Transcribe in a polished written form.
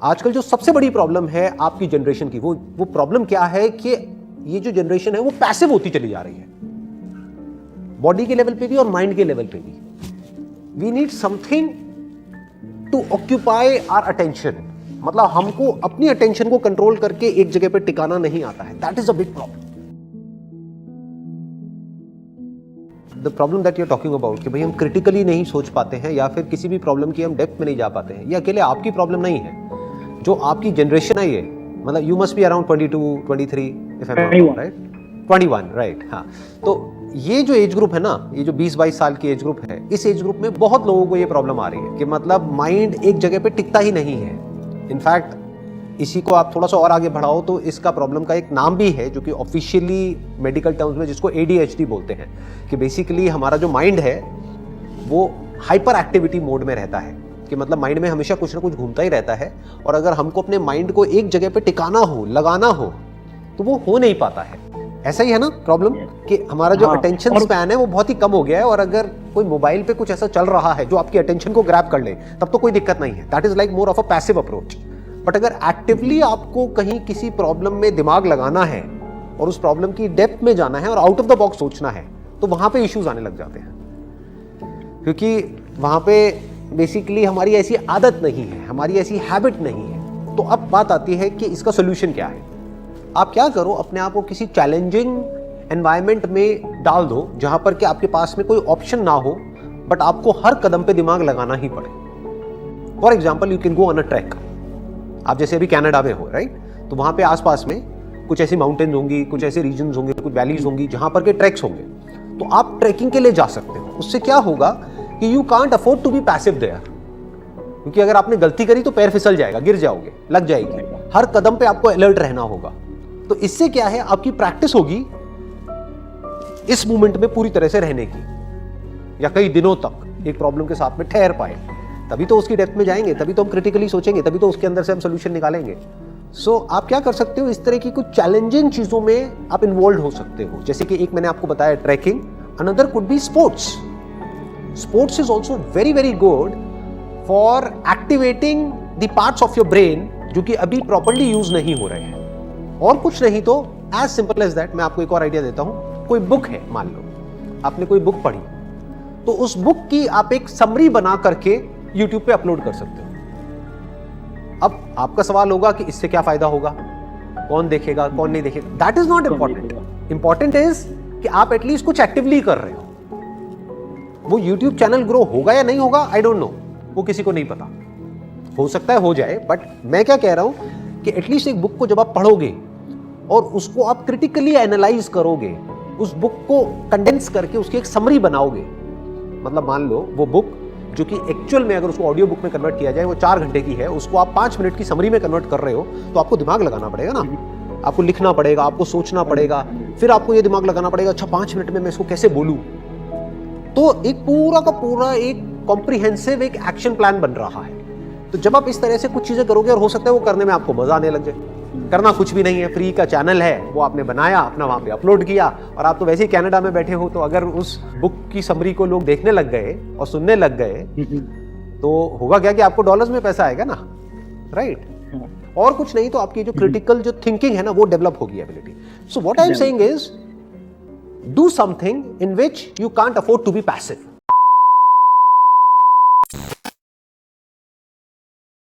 आजकल जो सबसे बड़ी प्रॉब्लम है आपकी जनरेशन की, वो प्रॉब्लम क्या है कि ये जो जनरेशन है वो पैसिव होती चली जा रही है, बॉडी के लेवल पे भी और माइंड के लेवल पे भी। We need something to occupy our attention. मतलब हमको अपनी अटेंशन को कंट्रोल करके एक जगह पे टिकाना नहीं आता है। That is a big problem. The problem that you are talking about कि भाई हम क्रिटिकली नहीं सोच पाते हैं या फिर किसी भी प्रॉब्लम की हम डेप्थ में नहीं जा पाते हैं, ये अकेले आपकी प्रॉब्लम नहीं है, जो आपकी जनरेशन है ये, मतलब you must be around 22, 23 if I am not wrong, right? 21, right? हाँ, तो ये जो एज ग्रुप है ना, ये जो 20-22 साल की एज ग्रुप है, इस एज ग्रुप में बहुत लोगों को ये प्रॉब्लम आ रही है कि मतलब माइंड एक जगह पे टिकता ही नहीं है। इनफैक्ट इसी को आप थोड़ा सा और आगे बढ़ाओ तो इसका प्रॉब्लम का एक नाम भी है जो कि ऑफिशियली मेडिकल टर्म्स में जिसको ADHD बोलते हैं, कि बेसिकली हमारा जो माइंड है वो हाइपर एक्टिविटी मोड में रहता है, कि मतलब माइंड में हमेशा कुछ ना कुछ घूमता ही रहता है, और अगर हमको अपने माइंड को एक जगह पे टिकाना हो, लगाना हो, तो वो हो नहीं पाता है। ऐसा ही है ना प्रॉब्लम, कि हमारा जो अटेंशन स्पैन है वो बहुत ही कम हो गया है, और अगर कोई मोबाइल पे कुछ ऐसा चल रहा है जो आपकी अटेंशन को ग्रैब कर ले तब तो कोई दिक्कत नहीं है, that is like more of a passive approach. But अगर एक्टिवली आपको कहीं किसी प्रॉब्लम में दिमाग लगाना है और उस प्रॉब्लम की डेप्थ में जाना है और आउट ऑफ द बॉक्स सोचना है, तो वहां पे इश्यूज आने लग जाते हैं, क्योंकि वहां पे बेसिकली हमारी ऐसी आदत नहीं है, हमारी ऐसी हैबिट नहीं है। तो अब बात आती है कि इसका सोल्यूशन क्या है। आप क्या करो, अपने आप को किसी चैलेंजिंग एनवायरनमेंट में डाल दो जहां पर कि आपके पास में कोई ऑप्शन ना हो, बट आपको हर कदम पे दिमाग लगाना ही पड़े। For example, you can go on a track. आप जैसे अभी कनाडा में हो, राइट? तो वहां पे आसपास में कुछ ऐसी माउंटेन्स होंगी, कुछ ऐसे रीजन्स होंगे, कुछ वैलीज होंगी जहां पर के ट्रैक्स होंगे, तो आप ट्रैकिंग के लिए जा सकते हो। उससे क्या होगा कि you can't afford to be passive there, क्योंकि अगर आपने गलती करी तो पैर फिसल जाएगा, गिर जाओगे, लग जाएगी, हर कदम पे आपको अलर्ट रहना होगा। तो इससे क्या है, आपकी प्रैक्टिस होगी इस मोमेंट में पूरी तरह से रहने की, या कई दिनों तक एक प्रॉब्लम के साथ में ठहर पाए, तभी तो उसकी डेप्थ में जाएंगे, तभी तो हम क्रिटिकली सोचेंगे, तभी तो उसके अंदर से हम सोल्यूशन निकालेंगे। सो आप क्या कर सकते हो, इस तरह की कुछ चैलेंजिंग चीजों में आप इन्वॉल्व हो सकते हो। जैसे कि एक मैंने आपको बताया trekking, another could be sports. Sports is also very very good for activating the parts of your brain जो कि अभी प्रॉपरली यूज नहीं हो रहे हैं। और कुछ नहीं तो एज सिंपल एज दैट, मैं आपको एक और आइडिया देता हूं। कोई बुक है, मान लो आपने कोई बुक पढ़ी, तो उस बुक की आप एक समरी बना करके यूट्यूब पे अपलोड कर सकते हो। अब आपका सवाल होगा कि इससे क्या फायदा होगा, कौन देखेगा, कौन नहीं देखेगा। That is not important. Important is कि आप एटलीस्ट कुछ एक्टिवली कर रहे हो। वो यूट्यूब चैनल ग्रो होगा या नहीं होगा, आई डोंट नो, वो किसी को नहीं पता। हो सकता है हो जाए, बट मैं क्या कह रहा हूं कि एटलीस्ट एक बुक को जब आप पढ़ोगे और उसको आप क्रिटिकली एनालाइज करोगे, उस बुक को कंडेंस करके उसकी एक समरी बनाओगे। मतलब मान लो वो बुक जो कि एक्चुअल में अगर उसको ऑडियो बुक में कन्वर्ट किया जाए वो 4 घंटे की है, उसको आप 5 मिनट की समरी में कन्वर्ट कर रहे हो, तो आपको दिमाग लगाना पड़ेगा ना, आपको लिखना पड़ेगा, आपको सोचना पड़ेगा, फिर आपको ये दिमाग लगाना पड़ेगा, अच्छा 5 मिनट में मैं इसको कैसे बोलूं। तो एक पूरा का पूरा एक कॉम्प्रिहेंसिव एक एक्शन प्लान बन रहा है। तो जब आप इस तरह से कुछ चीजें करोगे, और हो सकता है वो करने में आपको मजा आने लग जाए। करना कुछ भी नहीं है, फ्री का चैनल है, वो आपने बनाया, अपना वहां पे अपलोड किया, और आप तो वैसे ही कनाडा में बैठे हो, तो अगर उस बुक की समरी को लोग देखने लग गए और सुनने लग गए, तो होगा क्या कि आपको डॉलर्स में पैसा आएगा ना, राइट? और कुछ नहीं तो आपकी जो क्रिटिकल जो थिंकिंग है ना, वो डेवलप होगी ability. So what I am saying is, do something in which you can't afford to be passive.